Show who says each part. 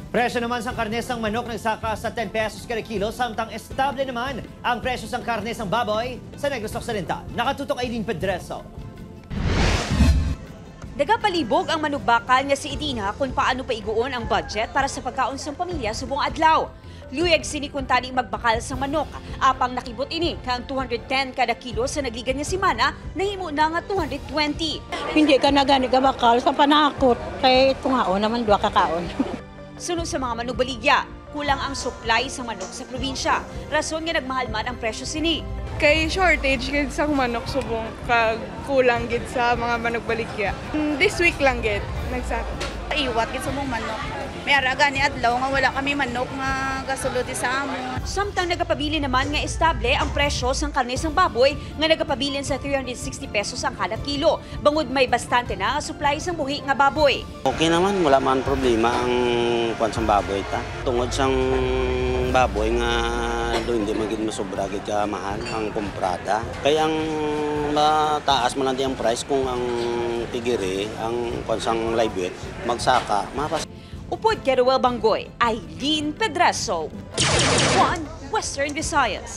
Speaker 1: Presyo naman sa karnesang manok nagsaka sa 10 pesos kada kilo, samtang estable naman ang presyo sa karnesang baboy sa Negros Occidental. Nakatutok Aileen Pedreso.
Speaker 2: Nagapalibog ang manugbakal nga si Edina kung paano paiguon ang budget para sa pagkaon sa pamilya sa buong adlaw. Luyag sinikuntani magbakal sa manok, apang nakibot ini kang 210 kada kilo sa nagligan niya simana, nahimo na nga 220.
Speaker 3: Hindi ka na gani gabakal sa panakot. Kaya ito nga naman dua kakaon.
Speaker 2: Sunod sa mga manugbaligya, kulang ang supply sa manok sa probinsya. Rason nga nagmahal man ang presyo sini.
Speaker 4: Kay shortage gid sa manok subong kag kulang gid sa mga manok baligya. This week lang gid nagsaka.
Speaker 5: Iwat gid sa mong manok. May ara gani adlaw nga wala kami manok nga gasulod sa amo.
Speaker 2: Samtang nagapabili naman nga estable ang presyo sang karnesang baboy nga nagapabilin sa 360 pesos ang kada kilo. Bangod may bastante na ang supply sang buhi nga baboy.
Speaker 6: Okay naman, wala man problema ang kwan sa baboy ta. Tungod sang baboy nga do hindi magid masobra gid ka mahal ang komprada. Kaya ang mataas man lang ang price kung ang tigiri ang kwan sang live weight magsaka mapas.
Speaker 2: Upod kay Ruel Bangoy, Aileen Pedreso, One Western Visayas.